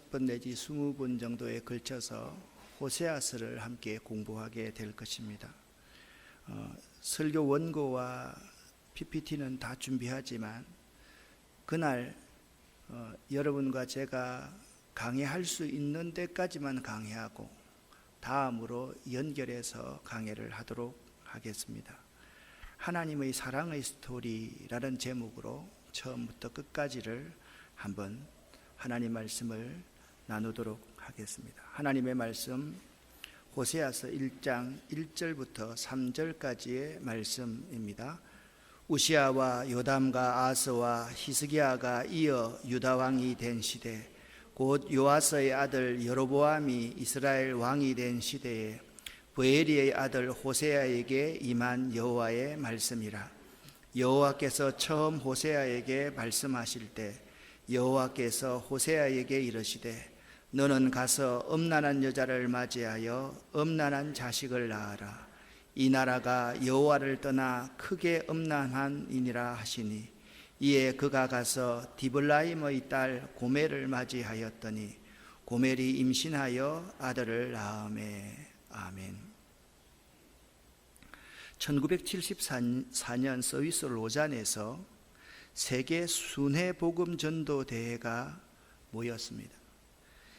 15번 내지 20번 정도에 걸쳐서 호세아서를 함께 공부하게 될 것입니다. 설교 원고와 PPT는 다 준비하지만 그날 여러분과 제가 강의할 수 있는 데까지만 강의하고 다음으로 연결해서 강의를 하도록 하겠습니다. 하나님의 사랑의 스토리라는 제목으로 처음부터 끝까지를 한번 하나님 말씀을 나누도록 하겠습니다. 하나님의 말씀 호세아서 1장 1절부터 3절까지의 말씀입니다. 우시아와 요담과 아스와 히스기야가 이어 유다 왕이 된 시대, 곧 요아스의 아들 여로보암이 이스라엘 왕이 된 시대에 브에리의 아들 호세아에게 임한 여호와의 말씀이라. 여호와께서 처음 호세아에게 말씀하실 때 여호와께서 호세아에게 이르시되 너는 가서 음란한 여자를 맞이하여 음란한 자식을 낳아라. 이 나라가 여호와를 떠나 크게 음란한이니라 하시니, 이에 그가 가서 디블라임의 딸 고멜을 맞이하였더니 고멜이 임신하여 아들을 낳으매. 아멘. 1974년 스위스 로잔에서 세계 순회 복음 전도 대회가 모였습니다.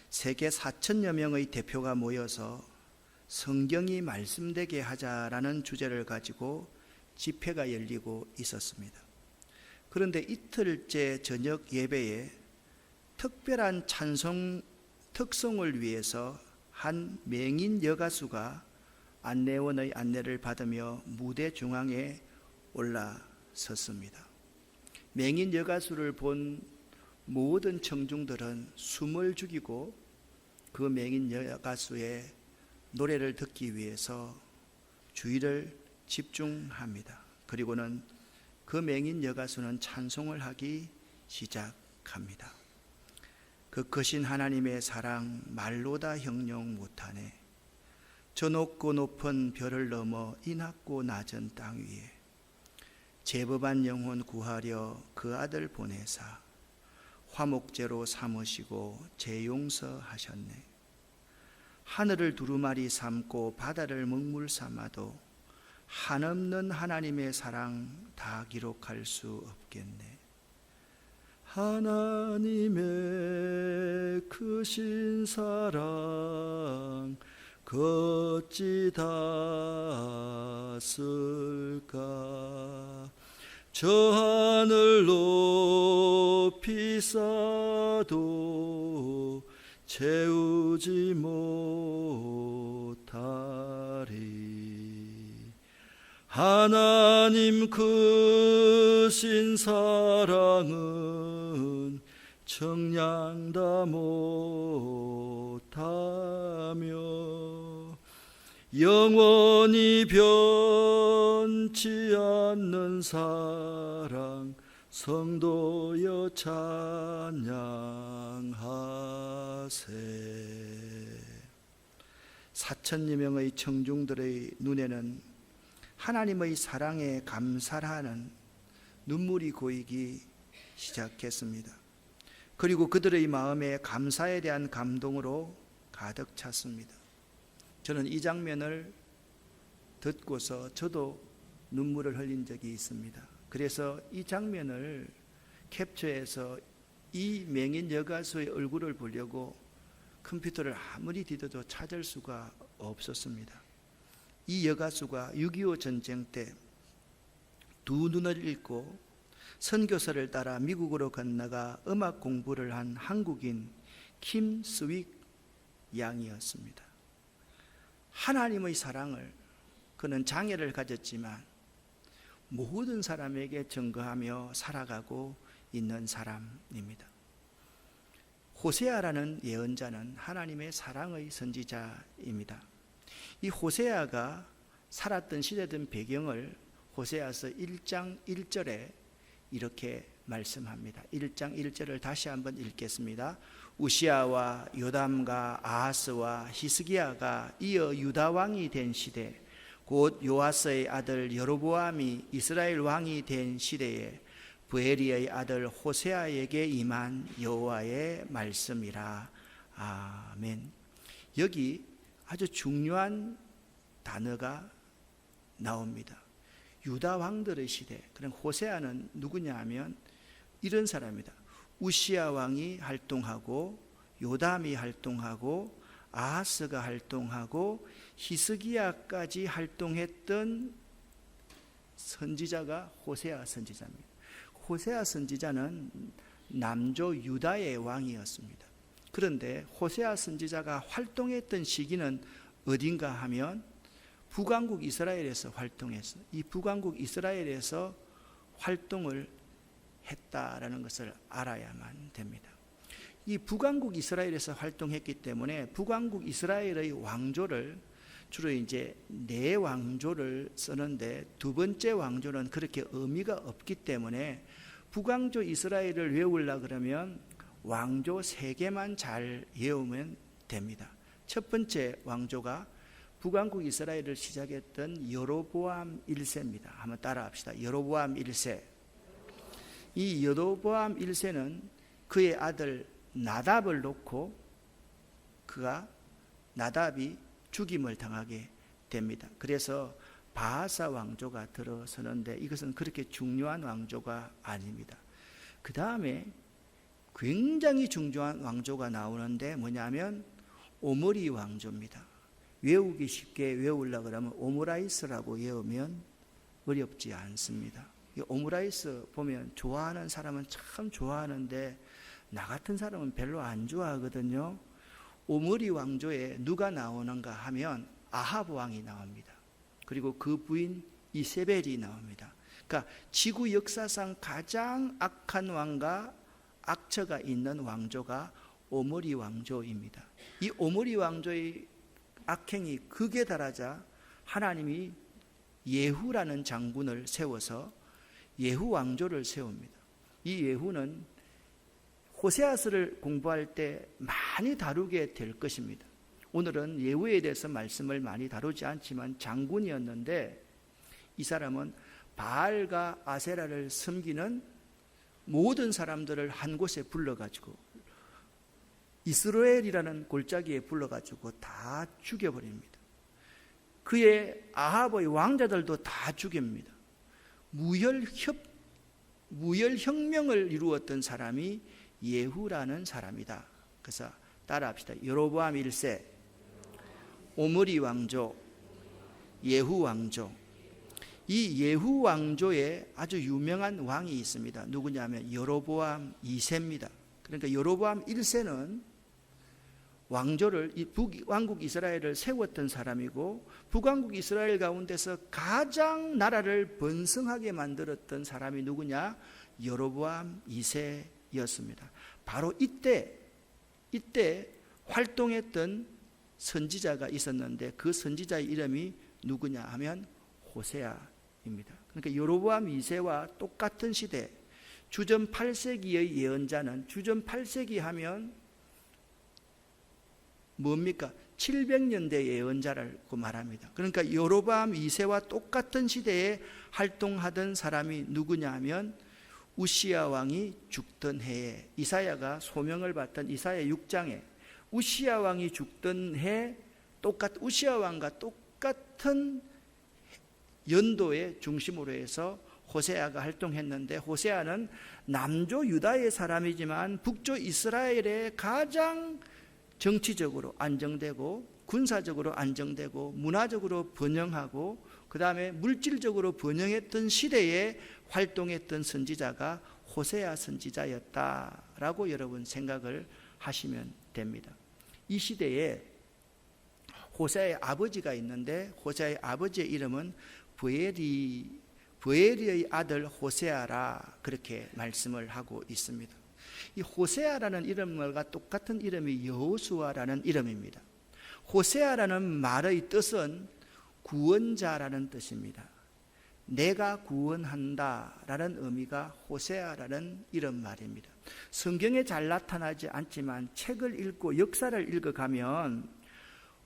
세계 4천여 명의 대표가 모여서 성경이 말씀되게 하자라는 주제를 가지고 집회가 열리고 있었습니다. 그런데 이틀째 저녁 예배에 특별한 찬송 특송을 위해서 한 맹인 여가수가 안내원의 안내를 받으며 무대 중앙에 올라섰습니다. 맹인 여가수를 본 모든 청중들은 숨을 죽이고 그 맹인 여가수의 노래를 듣기 위해서 주의를 집중합니다. 그리고는 그 맹인 여가수는 찬송을 하기 시작합니다. 그 크신 하나님의 사랑 말로 다 형용 못하네. 저 높고 높은 별을 넘어 이 낮고 낮은 땅 위에 제법한 영혼 구하려 그 아들 보내사 화목제로 삼으시고 재용서하셨네. 하늘을 두루마리 삼고 바다를 먹물 삼아도 한없는 하나님의 사랑 다 기록할 수 없겠네. 하나님의 크신 사랑 어찌 닿았을까. 저 하늘 높이 쌓아도 채우지 못하리. 하나님 크신 사랑은 청량다 못하며 영원히 변치 않는 사랑 성도여 찬양하세. 4천여 명의 청중들의 눈에는 하나님의 사랑에 감사하는 눈물이 고이기 시작했습니다. 그리고 그들의 마음에 감사에 대한 감동으로 가득 찼습니다. 저는 이 장면을 듣고서 저도 눈물을 흘린 적이 있습니다. 그래서 이 장면을 캡처해서 이 맹인 여가수의 얼굴을 보려고 컴퓨터를 아무리 뒤져도 찾을 수가 없었습니다. 이 여가수가 6.25 전쟁 때 두 눈을 잃고 선교사를 따라 미국으로 건너가 음악 공부를 한 한국인 킴 스윅 양이었습니다. 하나님의 사랑을 그는 장애를 가졌지만 모든 사람에게 증거하며 살아가고 있는 사람입니다. 호세아라는 예언자는 하나님의 사랑의 선지자입니다. 이 호세아가 살았던 시대든 배경을 호세아서 1장 1절에 이렇게 말씀합니다. 1장 1절을 다시 한번 읽겠습니다. 우시아와 요담과 아하스와 히스기야가 이어 유다 왕이 된 시대, 곧 요아스의 아들 여로보암이 이스라엘 왕이 된 시대에 브에리의 아들 호세아에게 임한 여호와의 말씀이라. 아멘. 여기 아주 중요한 단어가 나옵니다. 유다 왕들의 시대. 그럼 호세아는 누구냐 하면 이런 사람이다. 우시야 왕이 활동하고 요담이 활동하고 아하스가 활동하고 히스기야까지 활동했던 선지자가 호세아 선지자입니다. 호세아 선지자는 남조 유다의 왕이었습니다. 그런데 호세아 선지자가 활동했던 시기는 어딘가 하면 북왕국 이스라엘에서 활동했어요. 이 북왕국 이스라엘에서 활동을 했다라는 것을 알아야만 됩니다. 이 북왕국 이스라엘에서 활동했기 때문에 북왕국 이스라엘의 왕조를 주로 이제 네 왕조를 쓰는데 두 번째 왕조는 그렇게 의미가 없기 때문에 북왕조 이스라엘을 외우려 그러면 왕조 세 개만 잘 외우면 됩니다. 첫 번째 왕조가 북왕국 이스라엘을 시작했던 여로보암 1세입니다. 한번 따라합시다. 여로보암 1세. 이 여로보암 1세는 그의 아들 나답을 놓고 나답이 죽임을 당하게 됩니다. 그래서 바하사 왕조가 들어서는데 이것은 그렇게 중요한 왕조가 아닙니다. 그 다음에 굉장히 중요한 왕조가 나오는데 뭐냐면 오므리 왕조입니다. 외우기 쉽게 외우려고 그러면 오므라이스라고 외우면 어렵지 않습니다. 오므라이스 보면 좋아하는 사람은 참 좋아하는데 나 같은 사람은 별로 안 좋아하거든요. 오므리 왕조에 누가 나오는가 하면 아합 왕이 나옵니다. 그리고 그 부인 이세벨이 나옵니다. 그러니까 지구 역사상 가장 악한 왕과 악처가 있는 왕조가 오므리 왕조입니다. 이 오므리 왕조의 악행이 극에 달하자 하나님이 예후라는 장군을 세워서 예후 왕조를 세웁니다. 이 예후는 호세아서를 공부할 때 많이 다루게 될 것입니다. 오늘은 예후에 대해서 말씀을 많이 다루지 않지만 장군이었는데 이 사람은 바알과 아세라를 섬기는 모든 사람들을 한 곳에 불러가지고 이스라엘이라는 골짜기에 불러가지고 다 죽여버립니다. 그의 아합의 왕자들도 다 죽입니다. 무혈혁명을 이루었던 사람이 예후라는 사람이다. 그래서 따라합시다. 여로보암 1세, 오므리 왕조, 예후 왕조. 이 예후 왕조에 아주 유명한 왕이 있습니다. 누구냐면 여로보암 2세입니다. 그러니까 여로보암 1세는 왕조를 북왕국 이스라엘을 세웠던 사람이고 북왕국 이스라엘 가운데서 가장 나라를 번성하게 만들었던 사람이 누구냐? 여로보암 2세였습니다. 바로 이때 활동했던 선지자가 있었는데 그 선지자의 이름이 누구냐 하면 호세아입니다. 그러니까 여로보암 2세와 똑같은 시대, 주전 8세기의 예언자는 주전 8세기 하면 뭡니까? 700년대 예언자라고 말합니다. 그러니까 여로보암 2세와 똑같은 시대에 활동하던 사람이 누구냐 하면 우시야 왕이 죽던 해에 이사야가 소명을 받던 이사야 6장에 우시야 왕이 죽던 해 우시야 왕과 똑같은 연도의 중심으로 해서 호세아가 활동했는데 호세아는 남조 유다의 사람이지만 북조 이스라엘의 가장 정치적으로 안정되고 군사적으로 안정되고 문화적으로 번영하고 그 다음에 물질적으로 번영했던 시대에 활동했던 선지자가 호세아 선지자였다라고 여러분 생각을 하시면 됩니다. 이 시대에 호세아의 아버지가 있는데 호세아의 아버지의 이름은 브에리의 아들 호세아라 그렇게 말씀을 하고 있습니다. 이 호세아라는 이름과 똑같은 이름이 여호수아라는 이름입니다. 호세아라는 말의 뜻은 구원자라는 뜻입니다. 내가 구원한다라는 의미가 호세아라는 이런 말입니다. 성경에 잘 나타나지 않지만 책을 읽고 역사를 읽어가면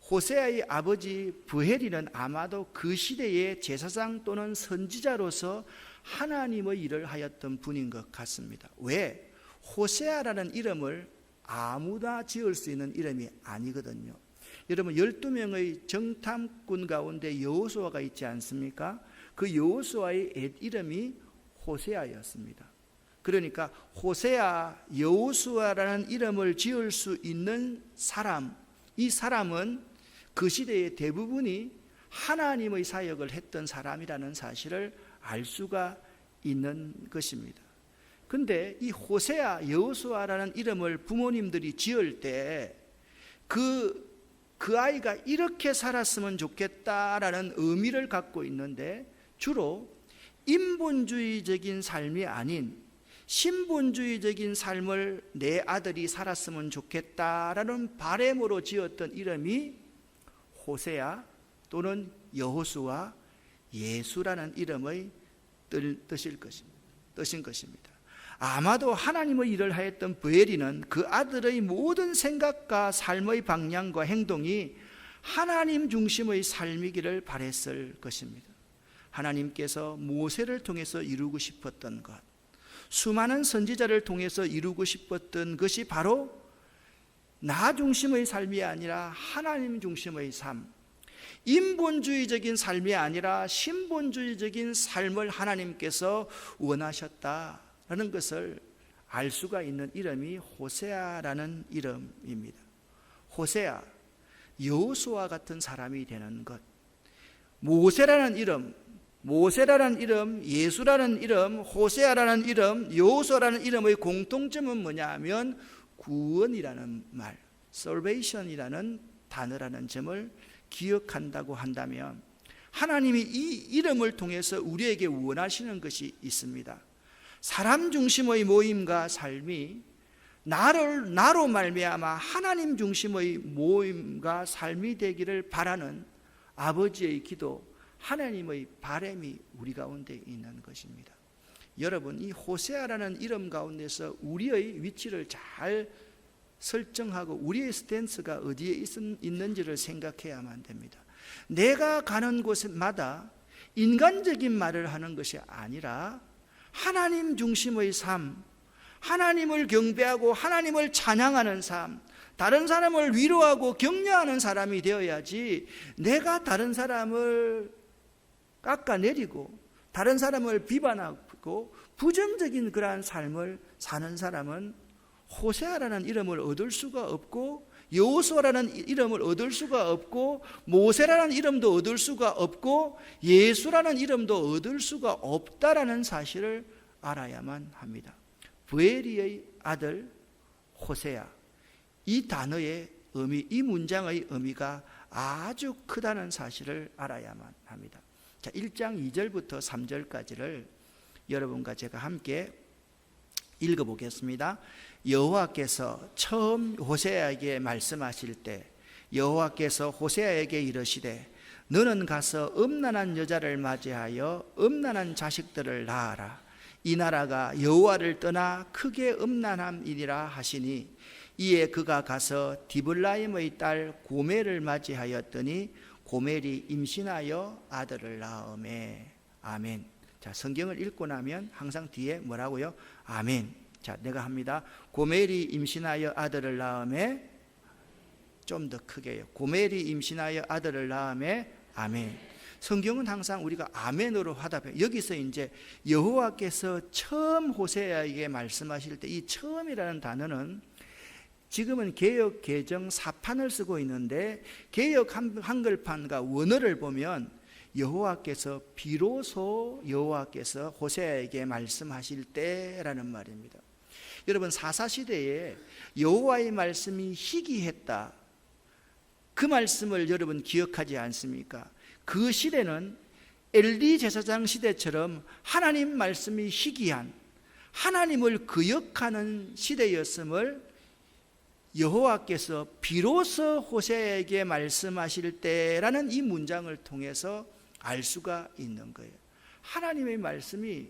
호세아의 아버지 브헬이는 아마도 그 시대의 제사장 또는 선지자로서 하나님의 일을 하였던 분인 것 같습니다. 왜? 호세아라는 이름을 아무나 지을 수 있는 이름이 아니거든요. 여러분 12명의 정탐꾼 가운데 여호수아가 있지 않습니까? 그 여호수아의 옛 이름이 호세아였습니다. 그러니까 호세아, 여호수아라는 이름을 지을 수 있는 사람, 이 사람은 그 시대의 대부분이 하나님의 사역을 했던 사람이라는 사실을 알 수가 있는 것입니다. 근데 이 호세아, 여호수아라는 이름을 부모님들이 지을 때 그 아이가 이렇게 살았으면 좋겠다라는 의미를 갖고 있는데, 주로 인본주의적인 삶이 아닌 신본주의적인 삶을 내 아들이 살았으면 좋겠다라는 바람으로 지었던 이름이 호세아 또는 여호수아, 예수라는 이름의 뜻인 것입니다. 아마도 하나님의 일을 하였던 부엘이는 그 아들의 모든 생각과 삶의 방향과 행동이 하나님 중심의 삶이기를 바랬을 것입니다. 하나님께서 모세를 통해서 이루고 싶었던 것, 수많은 선지자를 통해서 이루고 싶었던 것이 바로 나 중심의 삶이 아니라 하나님 중심의 삶, 인본주의적인 삶이 아니라 신본주의적인 삶을 하나님께서 원하셨다라는 것을 알 수가 있는 이름이 호세아라는 이름입니다. 호세아, 여호수아 같은 사람이 되는 것. 모세라는 이름, 예수라는 이름, 호세아라는 이름, 여호수아라는 이름의 공통점은 뭐냐 하면 구원이라는 말, salvation이라는 단어라는 점을 기억한다고 한다면, 하나님이 이 이름을 통해서 우리에게 원하시는 것이 있습니다. 사람 중심의 모임과 삶이 나로 말미암아 하나님 중심의 모임과 삶이 되기를 바라는 아버지의 기도, 하나님의 바람이 우리 가운데 있는 것입니다. 여러분, 이 호세아라는 이름 가운데서 우리의 위치를 잘 설정하고 우리의 스탠스가 어디에 있는지를 생각해야만 됩니다. 내가 가는 곳마다 인간적인 말을 하는 것이 아니라 하나님 중심의 삶, 하나님을 경배하고 하나님을 찬양하는 삶, 다른 사람을 위로하고 격려하는 사람이 되어야지, 내가 다른 사람을 깎아내리고 다른 사람을 비판하고 부정적인 그러한 삶을 사는 사람은 호세아라는 이름을 얻을 수가 없고, 여호수아라는 이름을 얻을 수가 없고, 모세라는 이름도 얻을 수가 없고, 예수라는 이름도 얻을 수가 없다라는 사실을 알아야만 합니다. 부엘이의 아들 호세아, 이 단어의 의미, 이 문장의 의미가 아주 크다는 사실을 알아야만 합니다. 자, 1장 2절부터 3절까지를 여러분과 제가 함께 읽어보겠습니다. 여호와께서 처음 호세아에게 말씀하실 때 여호와께서 호세아에게 이르시되 너는 가서 음란한 여자를 맞이하여 음란한 자식들을 낳아라. 이 나라가 여호와를 떠나 크게 음란함이니라 하시니, 이에 그가 가서 디블라임의 딸 고멜을 맞이하였더니 고멜이 임신하여 아들을 낳으매. 아멘. 자, 성경을 읽고 나면 항상 뒤에 뭐라고요? 아멘. 자, 내가 합니다. 고멜이 임신하여 아들을 낳으매. 좀 더 크게요. 고멜이 임신하여 아들을 낳으매. 아멘. 성경은 항상 우리가 아멘으로 화답해요. 여기서 이제 여호와께서 처음 호세아에게 말씀하실 때, 이 처음이라는 단어는 지금은 개역 개정 4판을 쓰고 있는데, 개역 한글판과 원어를 보면 여호와께서 비로소 여호와께서 호세아에게 말씀하실 때라는 말입니다. 여러분, 사사시대에 여호와의 말씀이 희귀했다, 그 말씀을 여러분 기억하지 않습니까? 그 시대는 엘리 제사장 시대처럼 하나님 말씀이 희귀한, 하나님을 거역하는 시대였음을 여호와께서 비로소 호세아에게 말씀하실 때라는 이 문장을 통해서 알 수가 있는 거예요. 하나님의 말씀이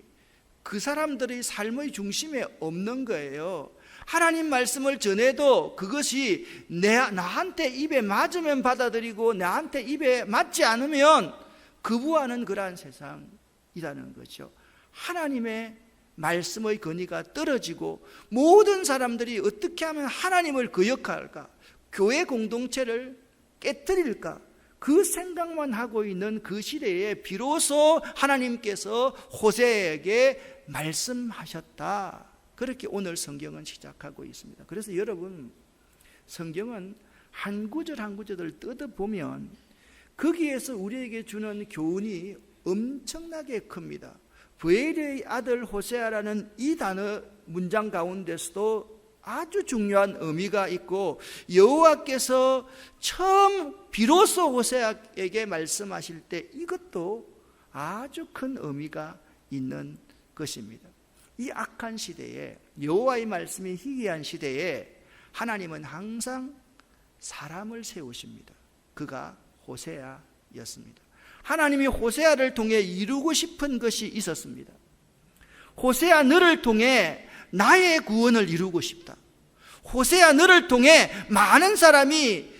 그 사람들의 삶의 중심에 없는 거예요. 하나님 말씀을 전해도 그것이 나한테 입에 맞으면 받아들이고 나한테 입에 맞지 않으면 거부하는 그러한 세상이라는 거죠. 하나님의 말씀의 권위가 떨어지고 모든 사람들이 어떻게 하면 하나님을 거역할까, 교회 공동체를 깨뜨릴까, 그 생각만 하고 있는 그 시대에 비로소 하나님께서 호세아에게 말씀하셨다. 그렇게 오늘 성경은 시작하고 있습니다. 그래서 여러분, 성경은 한 구절 한 구절을 뜯어보면 거기에서 우리에게 주는 교훈이 엄청나게 큽니다. 부엘의 아들 호세아라는 이 단어 문장 가운데서도 아주 중요한 의미가 있고, 여호와께서 처음 비로소 호세아에게 말씀하실 때 이것도 아주 큰 의미가 있는 것입니다. 이 악한 시대에, 여호와의 말씀이 희귀한 시대에 하나님은 항상 사람을 세우십니다. 그가 호세아였습니다. 하나님이 호세아를 통해 이루고 싶은 것이 있었습니다. 호세아, 너를 통해 나의 구원을 이루고 싶다. 호세아, 너를 통해 많은 사람이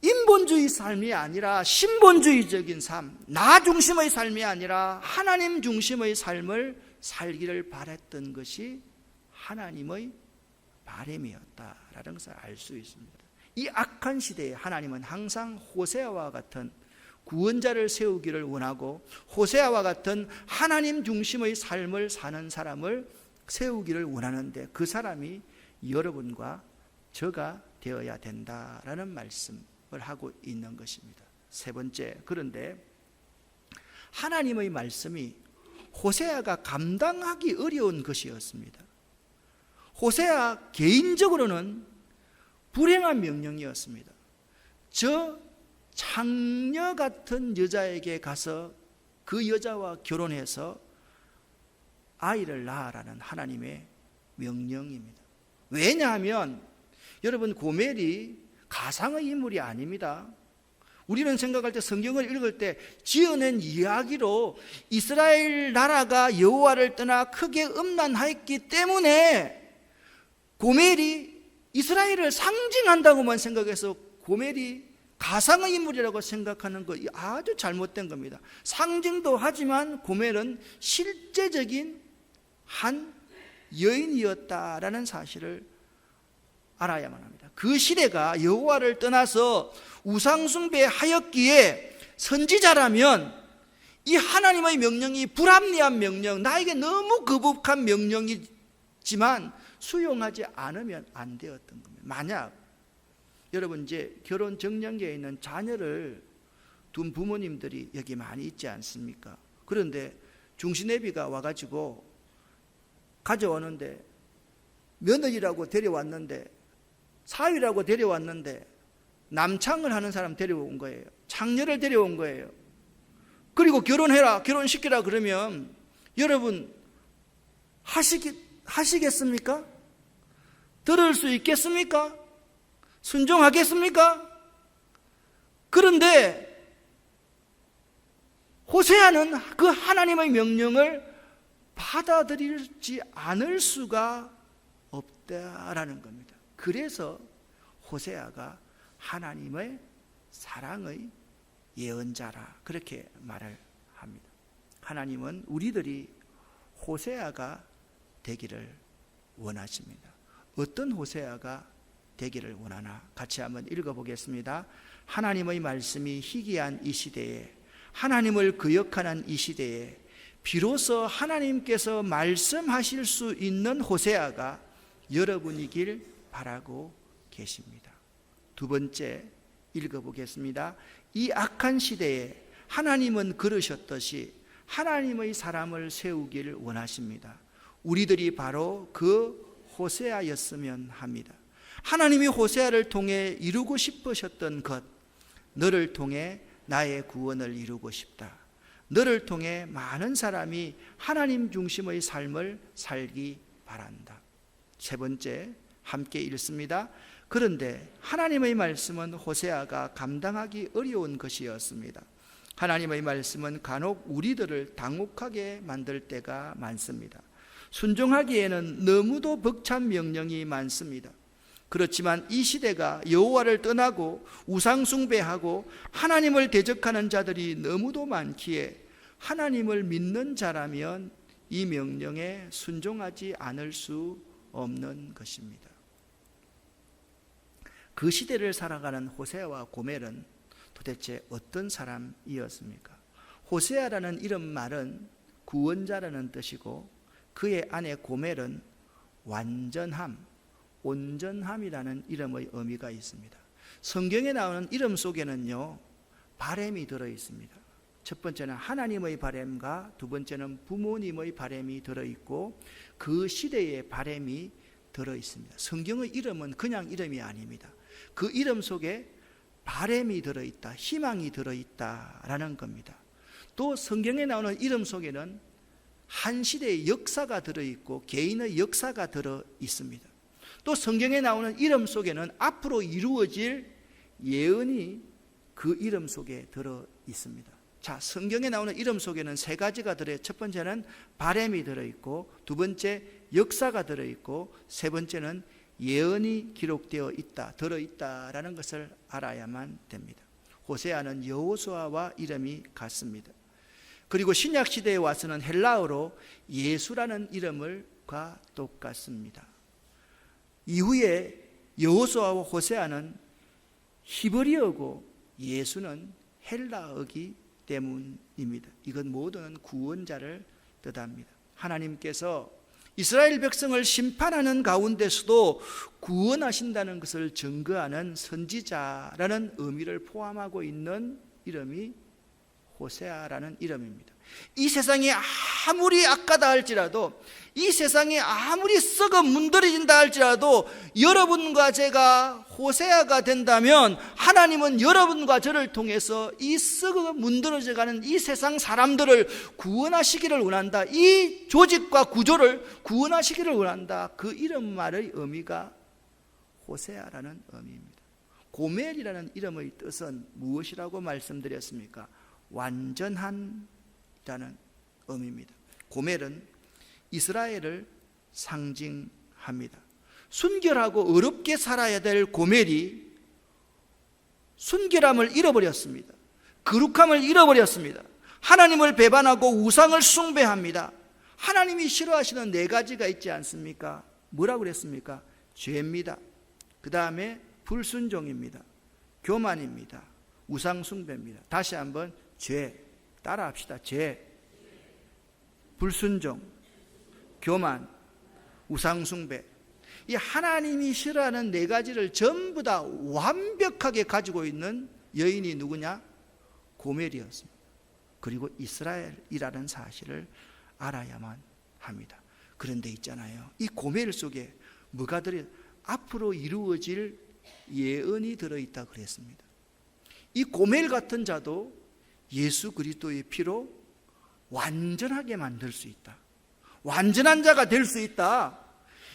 인본주의 삶이 아니라 신본주의적인 삶, 나 중심의 삶이 아니라 하나님 중심의 삶을 살기를 바랬던 것이 하나님의 바람이었다라는 것을 알 수 있습니다. 이 악한 시대에 하나님은 항상 호세아와 같은 구원자를 세우기를 원하고, 호세아와 같은 하나님 중심의 삶을 사는 사람을 세우기를 원하는데, 그 사람이 여러분과 저가 되어야 된다라는 말씀을 하고 있는 것입니다. 세 번째, 그런데 하나님의 말씀이 호세아가 감당하기 어려운 것이었습니다. 호세아 개인적으로는 불행한 명령이었습니다. 저 창녀 같은 여자에게 가서 그 여자와 결혼해서 아이를 낳으라는 하나님의 명령입니다. 왜냐하면 여러분, 고멜이 가상의 인물이 아닙니다. 우리는 생각할 때, 성경을 읽을 때 지어낸 이야기로 이스라엘 나라가 여호와를 떠나 크게 음란하였기 때문에 고멜이 이스라엘을 상징한다고만 생각해서 고멜이 가상의 인물이라고 생각하는 거 아주 잘못된 겁니다. 상징도 하지만 고멜은 실제적인 한 여인이었다라는 사실을 알아야만 합니다. 그 시대가 여호와를 떠나서 우상숭배하였기에 선지자라면 이 하나님의 명령이 불합리한 명령, 나에게 너무 거북한 명령이지만 수용하지 않으면 안 되었던 겁니다. 만약 여러분, 이제 결혼 정년기에 있는 자녀를 둔 부모님들이 여기 많이 있지 않습니까? 그런데 중신애비가 와가지고 가져오는데, 며느리라고 데려왔는데, 사위라고 데려왔는데 남창을 하는 사람 데려온 거예요. 창녀를 데려온 거예요. 그리고 결혼해라, 결혼시키라 그러면 여러분 하시겠습니까? 들을 수 있겠습니까? 순종하겠습니까? 그런데 호세아는 그 하나님의 명령을 받아들이지 않을 수가 없다라는 겁니다. 그래서 호세아가 하나님의 사랑의 예언자라 그렇게 말을 합니다. 하나님은 우리들이 호세아가 되기를 원하십니다. 어떤 호세아가 되기를 원하나 같이 한번 읽어보겠습니다. 하나님의 말씀이 희귀한 이 시대에, 하나님을 거역하는 이 시대에 비로소 하나님께서 말씀하실 수 있는 호세아가 여러분이길 바라고 계십니다. 두 번째 읽어보겠습니다. 이 악한 시대에 하나님은 그러셨듯이 하나님의 사람을 세우기를 원하십니다. 우리들이 바로 그 호세아였으면 합니다. 하나님이 호세아를 통해 이루고 싶으셨던 것, 너를 통해 나의 구원을 이루고 싶다. 너를 통해 많은 사람이 하나님 중심의 삶을 살기 바란다. 세 번째 함께 읽습니다. 그런데 하나님의 말씀은 호세아가 감당하기 어려운 것이었습니다. 하나님의 말씀은 간혹 우리들을 당혹하게 만들 때가 많습니다. 순종하기에는 너무도 벅찬 명령이 많습니다. 그렇지만 이 시대가 여호와를 떠나고 우상 숭배하고 하나님을 대적하는 자들이 너무도 많기에 하나님을 믿는 자라면 이 명령에 순종하지 않을 수 없는 것입니다. 그 시대를 살아가는 호세아와 고멜은 도대체 어떤 사람이었습니까? 호세아라는 이름 말은 구원자라는 뜻이고 그의 아내 고멜은 완전함, 온전함이라는 이름의 의미가 있습니다. 성경에 나오는 이름 속에는요, 바램이 들어 있습니다. 첫 번째는 하나님의 바램과 두 번째는 부모님의 바램이 들어 있고 그 시대의 바램이 들어 있습니다. 성경의 이름은 그냥 이름이 아닙니다. 그 이름 속에 바램이 들어 있다, 희망이 들어 있다라는 겁니다. 또 성경에 나오는 이름 속에는 한 시대의 역사가 들어 있고 개인의 역사가 들어 있습니다. 또 성경에 나오는 이름 속에는 앞으로 이루어질 예언이 그 이름 속에 들어 있습니다. 자, 성경에 나오는 이름 속에는 세 가지가 들어요. 첫 번째는 바램이 들어있고, 두 번째 역사가 들어있고, 세 번째는 예언이 기록되어 있다, 들어있다라는 것을 알아야만 됩니다. 호세아는 여호수아와 이름이 같습니다. 그리고 신약 시대에 와서는 헬라어로 예수라는 이름과 똑같습니다. 이후에 여호수아와 호세아는 히브리어고 예수는 헬라어기 때문입니다. 이건 모두는 구원자를 뜻합니다. 하나님께서 이스라엘 백성을 심판하는 가운데서도 구원하신다는 것을 증거하는 선지자라는 의미를 포함하고 있는 이름이 호세아라는 이름입니다. 이 세상이 아무리 악하다 할지라도, 이 세상이 아무리 썩어 문드러진다 할지라도 여러분과 제가 호세아가 된다면 하나님은 여러분과 저를 통해서 이 썩어 문드러져가는 이 세상 사람들을 구원하시기를 원한다. 이 조직과 구조를 구원하시기를 원한다. 그 이름말의 의미가 호세아라는 의미입니다. 고멜이라는 이름의 뜻은 무엇이라고 말씀드렸습니까? 완전한 이라는 의미입니다. 고멜은 이스라엘을 상징합니다. 순결하고 어렵게 살아야 될 고멜이 순결함을 잃어버렸습니다. 거룩함을 잃어버렸습니다. 하나님을 배반하고 우상을 숭배합니다. 하나님이 싫어하시는 네 가지가 있지 않습니까? 뭐라고 그랬습니까? 죄입니다. 그 다음에 불순종입니다. 교만입니다. 우상 숭배입니다. 다시 한번 죄, 따라합시다. 죄, 불순종, 교만, 우상 숭배. 이 하나님이 싫어하는 네 가지를 전부 다 완벽하게 가지고 있는 여인이 누구냐? 고멜이었습니다. 그리고 이스라엘이라는 사실을 알아야만 합니다. 그런데 있잖아요, 이 고멜 속에 뭐가 들어? 앞으로 이루어질 예언이 들어있다 그랬습니다. 이 고멜 같은 자도 예수 그리스도의 피로 완전하게 만들 수 있다. 완전한 자가 될 수 있다.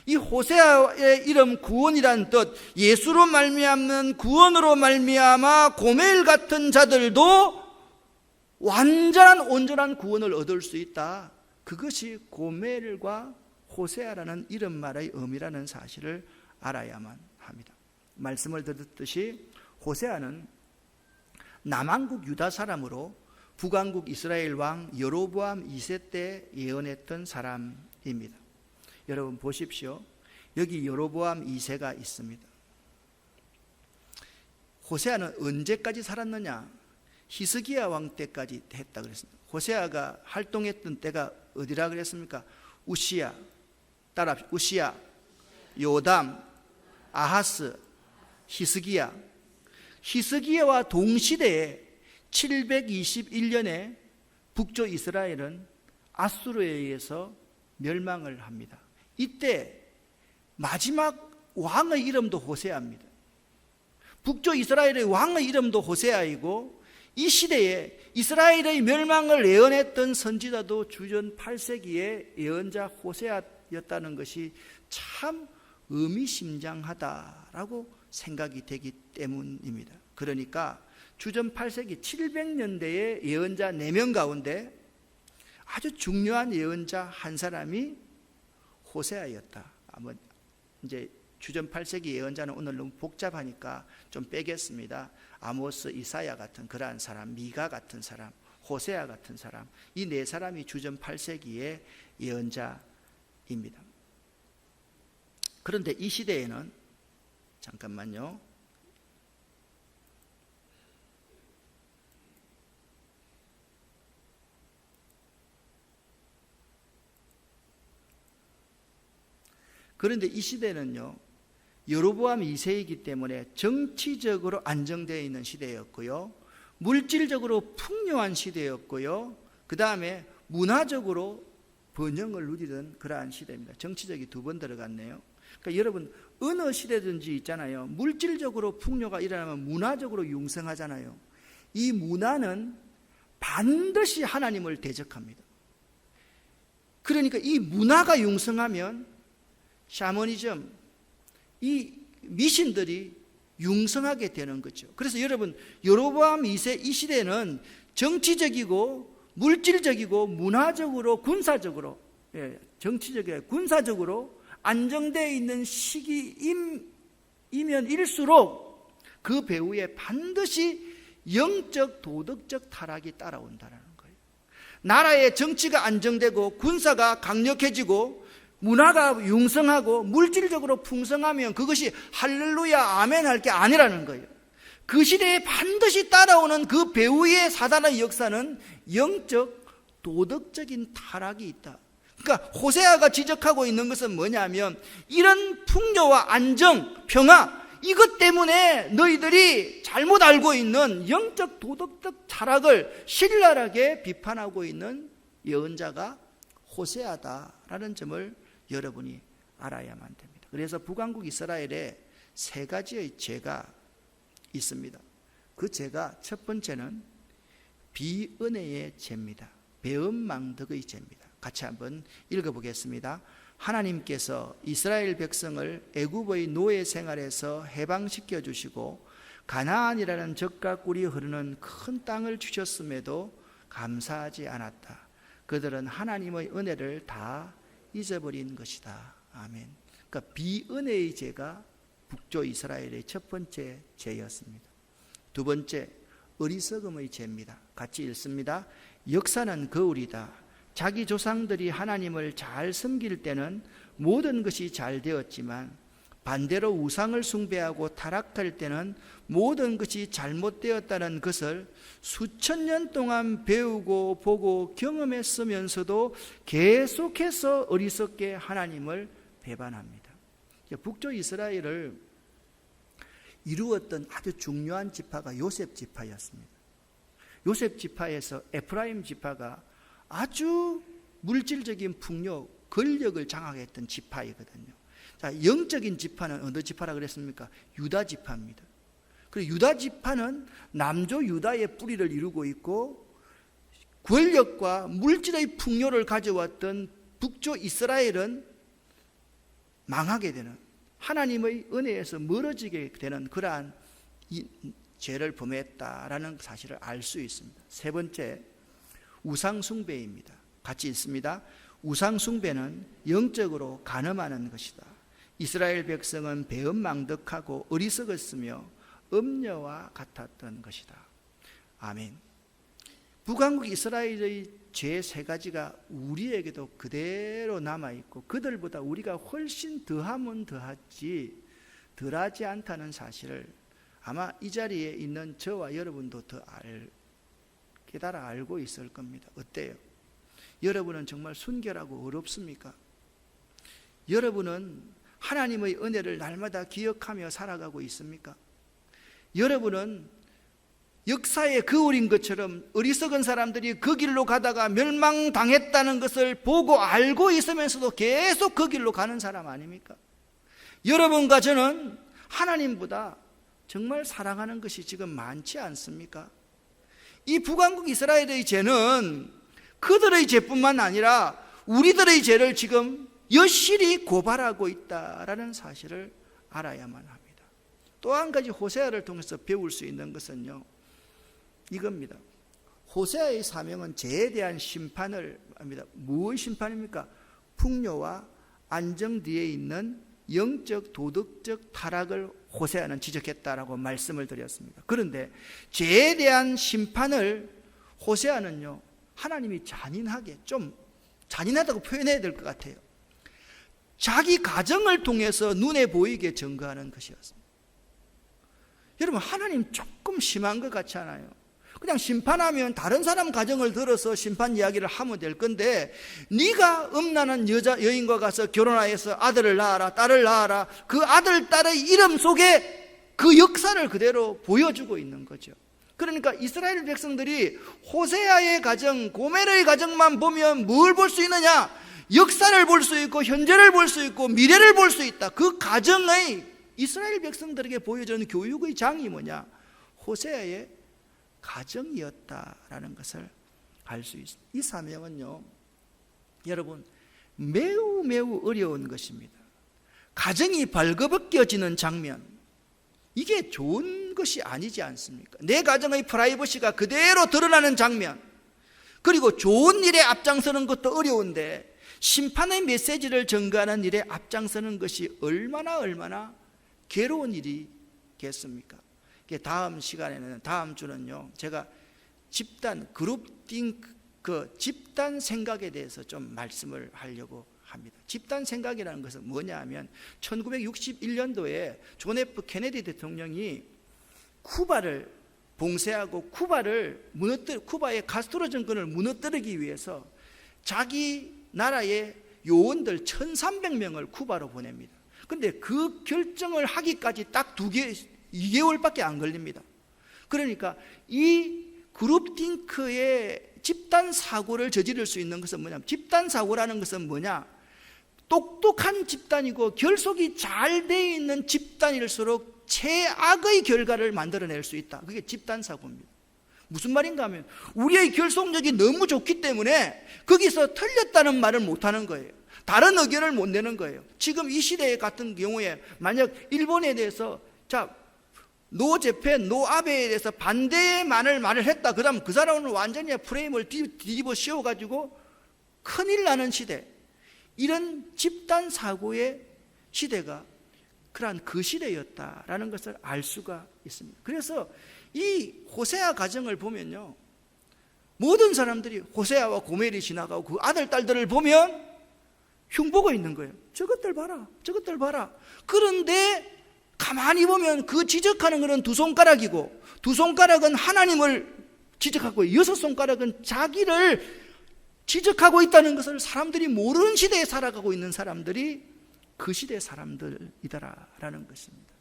이 호세아의 이름 구원이란 뜻, 예수로 말미암는 구원으로 말미암아 고멜 같은 자들도 완전한 온전한 구원을 얻을 수 있다. 그것이 고멜과 호세아라는 이름말의 의미라는 사실을 알아야만 합니다. 말씀을 드렸듯이 호세아는 남왕국 유다 사람으로 북왕국 이스라엘 왕 여로보암 2세 때 예언했던 사람입니다. 여러분 보십시오. 여기 여로보암 2세가 있습니다. 호세아는 언제까지 살았느냐? 히스기야 왕 때까지 했다 그랬습니다. 호세아가 활동했던 때가 어디라 그랬습니까? 우시야, 따라 우시야, 요담, 아하스, 히스기야. 히스기야와 동시대에 721년에 북조 이스라엘은 아수르에 의해서 멸망을 합니다. 이때 마지막 왕의 이름도 호세아입니다. 북조 이스라엘의 왕의 이름도 호세아이고, 이 시대에 이스라엘의 멸망을 예언했던 선지자도 주전 8세기의 예언자 호세아였다는 것이 참 의미심장하다라고 생각이 되기 때문입니다. 그러니까 주전 8세기 700년대의 예언자 4명 가운데 아주 중요한 예언자 한 사람이 호세아였다. 이제 주전 8세기 예언자는 오늘 너무 복잡하니까 좀 빼겠습니다. 아모스, 이사야 같은 그러한 사람, 미가 같은 사람, 호세아 같은 사람, 이 네 사람이 주전 8세기의 예언자입니다. 그런데 이 시대에는, 잠깐만요, 그런데 이 시대는요, 여로보암 2세이기 때문에 정치적으로 안정되어 있는 시대였고요, 물질적으로 풍요한 시대였고요, 그 다음에 문화적으로 번영을 누리던 그러한 시대입니다. 정치적이 두 번 들어갔네요. 그러니까 여러분, 어느 시대든지 있잖아요, 물질적으로 풍요가 일어나면 문화적으로 융성하잖아요. 이 문화는 반드시 하나님을 대적합니다. 그러니까 이 문화가 융성하면 샤머니즘, 이 미신들이 융성하게 되는 거죠. 그래서 여러분, 여로보암 2세 이 시대는 정치적이고 물질적이고 문화적으로 군사적으로, 정치적이고 군사적으로 안정되어 있는 시기이면 일수록 그 배후에 반드시 영적 도덕적 타락이 따라온다는 거예요. 나라의 정치가 안정되고 군사가 강력해지고 문화가 융성하고 물질적으로 풍성하면 그것이 할렐루야 아멘 할 게 아니라는 거예요. 그 시대에 반드시 따라오는 그 배후의 사단의 역사는 영적 도덕적인 타락이 있다. 그러니까 호세아가 지적하고 있는 것은 뭐냐면, 이런 풍요와 안정, 평화, 이것 때문에 너희들이 잘못 알고 있는 영적 도덕적 타락을 신랄하게 비판하고 있는 예언자가 호세아다라는 점을 여러분이 알아야만 됩니다. 그래서 북왕국 이스라엘에 세 가지의 죄가 있습니다. 그 죄가 첫 번째는 비은혜의 죄입니다. 배은망덕의 죄입니다. 같이 한번 읽어보겠습니다. 하나님께서 이스라엘 백성을 애굽의 노예 생활에서 해방시켜 주시고 가나안이라는 젖과 꿀이 흐르는 큰 땅을 주셨음에도 감사하지 않았다. 그들은 하나님의 은혜를 다 잊어버린 것이다. 아멘. 그러니까 비은혜의 죄가 북조 이스라엘의 첫 번째 죄였습니다. 두 번째, 어리석음의 죄입니다. 같이 읽습니다. 역사는 거울이다. 자기 조상들이 하나님을 잘 섬길 때는 모든 것이 잘 되었지만 반대로 우상을 숭배하고 타락할 때는 모든 것이 잘못되었다는 것을 수천 년 동안 배우고 보고 경험했으면서도 계속해서 어리석게 하나님을 배반합니다. 북조 이스라엘을 이루었던 아주 중요한 지파가 요셉 지파였습니다. 요셉 지파에서 에프라임 지파가 아주 물질적인 풍요, 권력을 장악했던 지파이거든요. 자, 영적인 지파는 어느 지파라 그랬습니까? 유다 지파입니다. 그리고 유다 지파는 남조 유다의 뿌리를 이루고 있고 권력과 물질의 풍요를 가져왔던 북조 이스라엘은 망하게 되는, 하나님의 은혜에서 멀어지게 되는 그러한 죄를 범했다라는 사실을 알 수 있습니다. 세 번째, 우상숭배입니다. 같이 읽습니다. 우상숭배는 영적으로 간음하는 것이다. 이스라엘 백성은 배은망덕하고 어리석었으며 음녀와 같았던 것이다. 아멘. 북왕국 이스라엘의 죄 세 가지가 우리에게도 그대로 남아있고 그들보다 우리가 훨씬 더하면 더하지 덜하지 않다는 사실을 아마 이 자리에 있는 저와 여러분도 더 깨달아 알고 있을 겁니다. 어때요? 여러분은 정말 순결하고 어렵습니까? 여러분은 하나님의 은혜를 날마다 기억하며 살아가고 있습니까? 여러분은 역사의 거울인 것처럼 어리석은 사람들이 그 길로 가다가 멸망당했다는 것을 보고 알고 있으면서도 계속 그 길로 가는 사람 아닙니까? 여러분과 저는 하나님보다 정말 사랑하는 것이 지금 많지 않습니까? 이 북왕국 이스라엘의 죄는 그들의 죄뿐만 아니라 우리들의 죄를 지금 여실히 고발하고 있다라는 사실을 알아야만 합니다. 또 한 가지 호세아를 통해서 배울 수 있는 것은요, 이겁니다. 호세아의 사명은 죄에 대한 심판을 합니다. 무엇의 심판입니까? 풍요와 안정 뒤에 있는 영적 도덕적 타락을 호세아는 지적했다라고 말씀을 드렸습니다. 그런데 죄에 대한 심판을 호세아는요, 하나님이 잔인하게, 좀 잔인하다고 표현해야 될 것 같아요. 자기 가정을 통해서 눈에 보이게 증거하는 것이었습니다. 여러분, 하나님 조금 심한 것 같지 않아요? 그냥 심판하면 다른 사람 가정을 들어서 심판 이야기를 하면 될 건데, 네가 음란한 여인과 가서 결혼하여서 아들을 낳아라, 딸을 낳아라, 그 아들, 딸의 이름 속에 그 역사를 그대로 보여주고 있는 거죠. 그러니까 이스라엘 백성들이 호세아의 가정, 고멜의 가정만 보면 뭘 볼 수 있느냐? 역사를 볼 수 있고 현재를 볼 수 있고 미래를 볼 수 있다. 그 가정의 이스라엘 백성들에게 보여주는 교육의 장이 뭐냐? 호세아의 가정이었다라는 것을 알 수 있습니다. 이 사명은요, 여러분, 매우 매우 어려운 것입니다. 가정이 벌거벗겨지는 장면, 이게 좋은 것이 아니지 않습니까? 내 가정의 프라이버시가 그대로 드러나는 장면, 그리고 좋은 일에 앞장서는 것도 어려운데 심판의 메시지를 전가하는 일에 앞장서는 것이 얼마나 괴로운 일이겠습니까? 다음 시간에는, 다음 주는요, 제가 집단 그룹팅, 그 집단 생각에 대해서 좀 말씀을 하려고 합니다. 집단 생각이라는 것은 뭐냐 하면 1961년도에 존 F 케네디 대통령이 쿠바를 봉쇄하고 쿠바의 카스트로 정권을 무너뜨리기 위해서 자기 나라의 요원들 1300명을 쿠바로 보냅니다. 그런데 그 결정을 하기까지 딱 2개월밖에 안 걸립니다. 그러니까 이 그룹팅크의 집단 사고를 저지를 수 있는 것은 뭐냐? 집단 사고라는 것은 뭐냐? 똑똑한 집단이고 결속이 잘 되어 있는 집단일수록 최악의 결과를 만들어낼 수 있다. 그게 집단 사고입니다. 무슨 말인가 하면 우리의 결속력이 너무 좋기 때문에 거기서 틀렸다는 말을 못하는 거예요. 다른 의견을 못 내는 거예요. 지금 이 시대 같은 경우에 만약 일본에 대해서 노 재팬, 노 아베에 대해서 반대의 말을 했다. 그다음 그 사람은 완전히 프레임을 뒤집어 씌워가지고 큰일 나는 시대, 이런 집단 사고의 시대가 그러한 그 시대였다라는 것을 알 수가 있습니다. 그래서 이 호세아 가정을 보면요, 모든 사람들이 호세아와 고멜이 지나가고 그 아들, 딸들을 보면 흉보고 있는 거예요. 저것들 봐라, 저것들 봐라. 그런데 가만히 보면 그 지적하는 것은 두 손가락이고, 두 손가락은 하나님을 지적하고 6손가락은 자기를 지적하고 있다는 것을 사람들이 모르는 시대에 살아가고 있는 사람들이 그 시대 사람들이다라는 것입니다.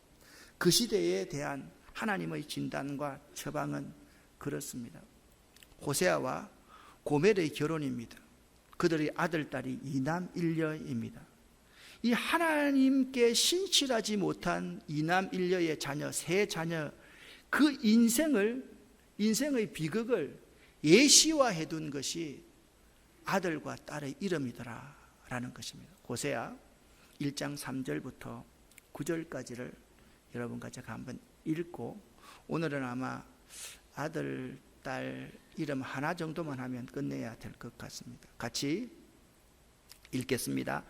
그 시대에 대한 하나님의 진단과 처방은 그렇습니다. 호세아와 고멜의 결혼입니다. 그들의 아들, 딸이 2남 1녀입니다. 이 하나님께 신실하지 못한 2남 1녀의 자녀, 세 자녀, 그 인생의 비극을 예시화해 둔 것이 아들과 딸의 이름이더라라는 것입니다. 호세아 1장 3절부터 9절까지를 여러분과 제가 한번 읽고, 오늘은 아마 아들, 딸 이름 하나 정도만 하면 끝내야 될 것 같습니다. 같이 읽겠습니다.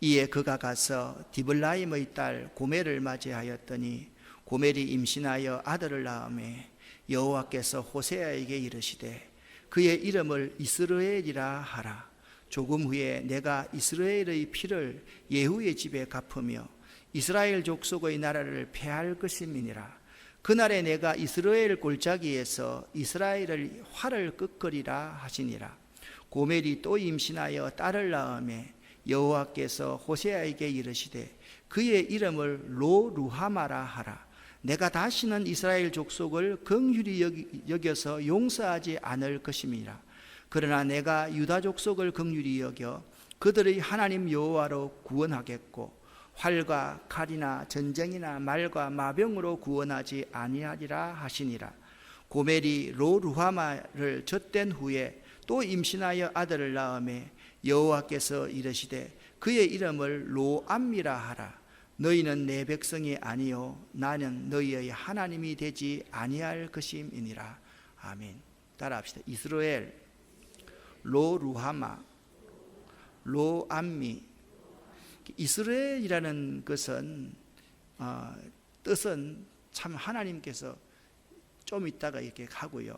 이에 그가 가서 디블라임의 딸 고멜을 맞이하였더니 고멜이 임신하여 아들을 낳음에 여호와께서 호세아에게 이르시되 그의 이름을 이스라엘이라 하라. 조금 후에 내가 이스라엘의 피를 예후의 집에 갚으며 이스라엘 족속의 나라를 폐할 것임이니라. 그날에 내가 이스라엘 골짜기에서 이스라엘을 활을 끄끄리라 하시니라. 고멜이 또 임신하여 딸을 낳음에 여호와께서 호세아에게 이르시되 그의 이름을 로루하마라 하라. 내가 다시는 이스라엘 족속을 긍휼히 여겨서 용서하지 않을 것임이라. 그러나 내가 유다 족속을 긍휼히 여겨 그들의 하나님 여호와로 구원하겠고 활과 칼이나 전쟁이나 말과 마병으로 구원하지 아니하리라 하시니라. 고멜이 로루하마를 젖된 후에 또 임신하여 아들을 낳음에 여호와께서 이르시되 그의 이름을 로암미라 하라. 너희는 내 백성이 아니요 나는 너희의 하나님이 되지 아니할 것임이니라. 아멘. 따라합시다. 이스라엘, 로루하마, 로암미. 이스라엘이라는 것은 뜻은 참 하나님께서 좀 이따가 이렇게 하고요.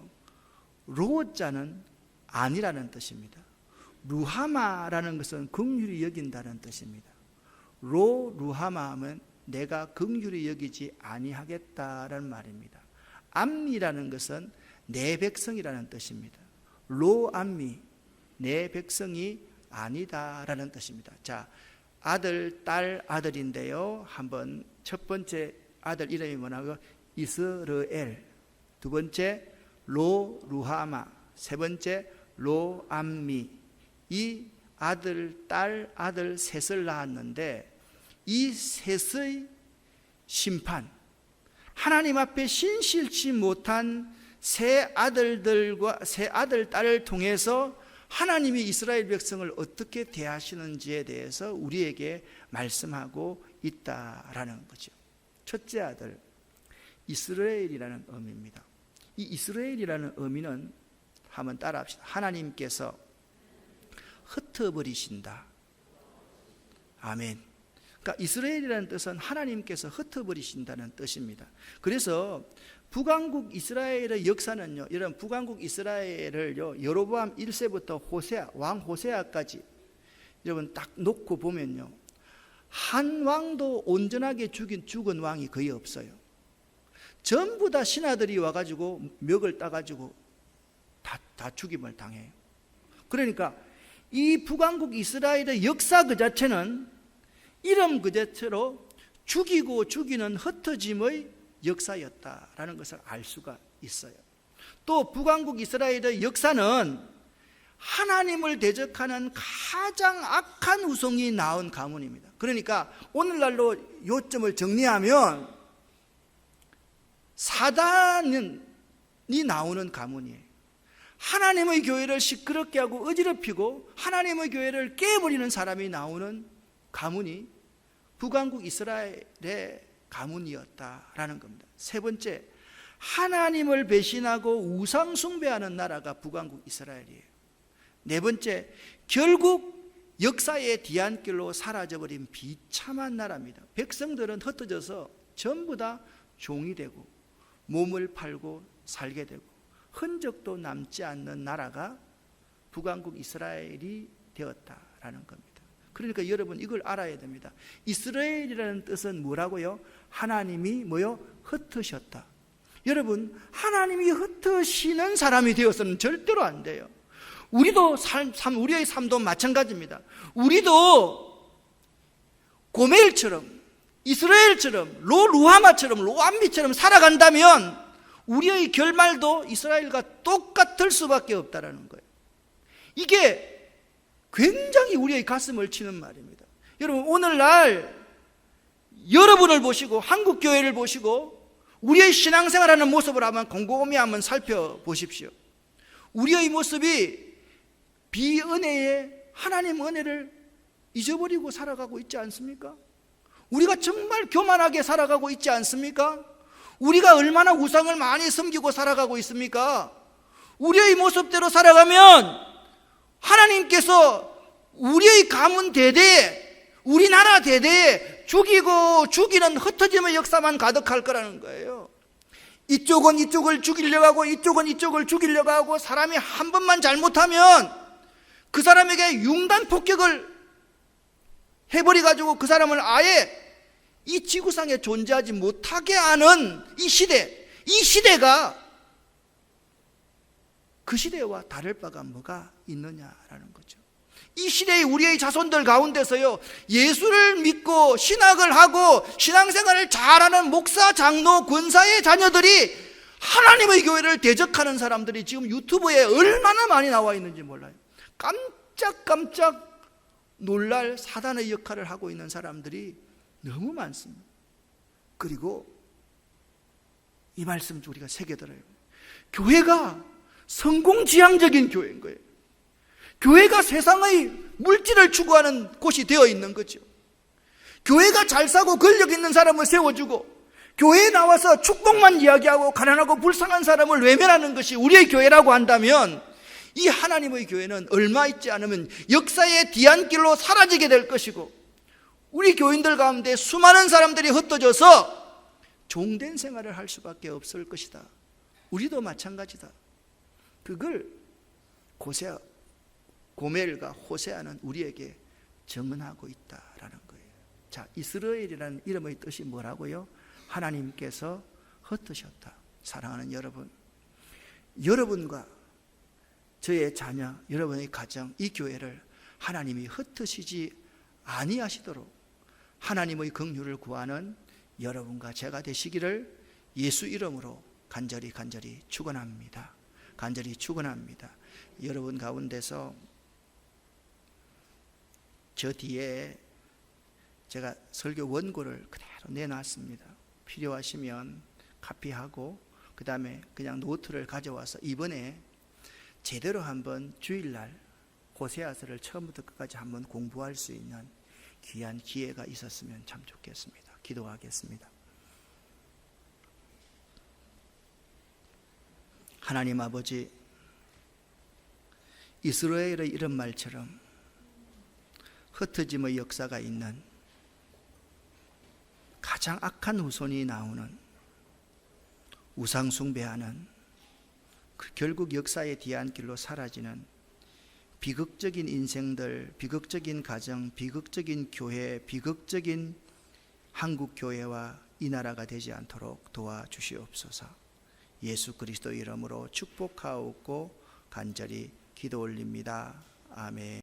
로자는 아니라는 뜻입니다. 루하마라는 것은 긍휼히 여긴다는 뜻입니다. 루하마 하면 내가 긍휼히 여기지 아니하겠다라는 말입니다. 암미라는 것은 내 백성이라는 뜻입니다. 암미, 내 백성이 아니다라는 뜻입니다. 자, 아들, 딸, 아들인데요. 한번 첫 번째 아들 이름이 뭐냐고 이스라엘, 두 번째 루하마, 세 번째 암미. 이 아들, 딸, 아들 셋을 낳았는데 이 셋의 심판, 하나님 앞에 신실치 못한 세 아들들과 세 아들, 딸을 통해서 하나님이 이스라엘 백성을 어떻게 대하시는지에 대해서 우리에게 말씀하고 있다라는 거죠. 첫째 아들, 이스라엘이라는 의미입니다. 이 이스라엘이라는 의미는 한번 따라합시다. 하나님께서 흩어버리신다. 아멘. 그러니까 이스라엘이라는 뜻은 하나님께서 흩어버리신다는 뜻입니다. 그래서 북왕국 이스라엘의 역사는요, 이런 북왕국 이스라엘을요, 여로보암 1세부터 호세아, 왕 호세아까지 여러분 딱 놓고 보면요, 한 왕도 온전하게 죽은 왕이 거의 없어요. 전부 다 신하들이 와가지고 멱을 따가지고 다 죽임을 당해요. 그러니까 이 북왕국 이스라엘의 역사 그 자체는 이름 그 자체로 죽이고 죽이는 흩어짐의 역사였다라는 것을 알 수가 있어요. 또 북왕국 이스라엘의 역사는 하나님을 대적하는 가장 악한 후손이 낳은 가문입니다. 그러니까 오늘날로 요점을 정리하면 사단이 나오는 가문이에요. 하나님의 교회를 시끄럽게 하고 어지럽히고 하나님의 교회를 깨버리는 사람이 나오는 가문이 북왕국 이스라엘의 가문이었다라는 겁니다. 세 번째, 하나님을 배신하고 우상 숭배하는 나라가 북왕국 이스라엘이에요. 네 번째, 결국 역사의 뒤안길로 사라져버린 비참한 나라입니다. 백성들은 흩어져서 전부 다 종이 되고 몸을 팔고 살게 되고 흔적도 남지 않는 나라가 북왕국 이스라엘이 되었다라는 겁니다. 그러니까 여러분 이걸 알아야 됩니다. 이스라엘이라는 뜻은 뭐라고요? 하나님이 흩으셨다. 여러분, 하나님이 흩으시는 사람이 되어서는 절대로 안 돼요. 우리도 우리의 삶도 마찬가지입니다. 우리도 고멜처럼, 이스라엘처럼, 루하마처럼, 로암미처럼 살아간다면 우리의 결말도 이스라엘과 똑같을 수밖에 없다는 거예요. 이게 굉장히 우리의 가슴을 치는 말입니다. 여러분, 오늘날 여러분을 보시고 한국 교회를 보시고 우리의 신앙생활하는 모습을 한번 곰곰이 한번 살펴보십시오. 우리의 모습이 비은혜의 하나님 은혜를 잊어버리고 살아가고 있지 않습니까? 우리가 정말 교만하게 살아가고 있지 않습니까? 우리가 얼마나 우상을 많이 섬기고 살아가고 있습니까? 우리의 모습대로 살아가면 하나님께서 우리의 가문 대대에, 우리나라 대대에 죽이고 죽이는 흩어짐의 역사만 가득할 거라는 거예요. 이쪽은 이쪽을 죽이려고 하고 이쪽은 이쪽을 죽이려고 하고, 사람이 한 번만 잘못하면 그 사람에게 융단 폭격을 해버려가지고 그 사람을 아예 이 지구상에 존재하지 못하게 하는 이 시대가 그 시대와 다를 바가 뭐가 있느냐라는 거죠. 이 시대의 우리의 자손들 가운데서요, 예수를 믿고 신학을 하고 신앙생활을 잘하는 목사, 장로, 권사의 자녀들이 하나님의 교회를 대적하는 사람들이 지금 유튜브에 얼마나 많이 나와 있는지 몰라요. 깜짝깜짝 놀랄 사단의 역할을 하고 있는 사람들이 너무 많습니다. 그리고 이 말씀 우리가 새겨들어요. 교회가 성공지향적인 교회인 거예요. 교회가 세상의 물질을 추구하는 곳이 되어 있는 거죠. 교회가 잘 사고 권력 있는 사람을 세워주고, 교회에 나와서 축복만 이야기하고 가난하고 불쌍한 사람을 외면하는 것이 우리의 교회라고 한다면, 이 하나님의 교회는 얼마 있지 않으면 역사의 뒤안길로 사라지게 될 것이고, 우리 교인들 가운데 수많은 사람들이 흩어져서 종된 생활을 할 수밖에 없을 것이다. 우리도 마찬가지다. 그걸 고멜과 호세아는 우리에게 증언하고 있다라는 거예요. 자, 이스라엘이라는 이름의 뜻이 뭐라고요? 하나님께서 흩으셨다. 사랑하는 여러분, 여러분과 저의 자녀, 여러분의 가정, 이 교회를 하나님이 흩으시지 아니하시도록 하나님의 긍휼을 구하는 여러분과 제가 되시기를 예수 이름으로 간절히 축원합니다. 간절히 축원합니다. 여러분 가운데서 저 뒤에 제가 설교 원고를 그대로 내놨습니다. 필요하시면 카피하고 그 다음에 그냥 노트를 가져와서 이번에 제대로 한번 주일날 호세아서를 처음부터 끝까지 한번 공부할 수 있는 귀한 기회가 있었으면 참 좋겠습니다. 기도하겠습니다. 하나님 아버지, 이스라엘의 이런 말처럼 흩어짐의 역사가 있는 가장 악한 후손이 나오는 우상 숭배하는 결국 역사의 뒤안길로 사라지는 비극적인 인생들, 비극적인 가정, 비극적인 교회, 비극적인 한국 교회와 이 나라가 되지 않도록 도와주시옵소서. 예수 그리스도 이름으로 축복하옵고 간절히 기도 올립니다. 아멘.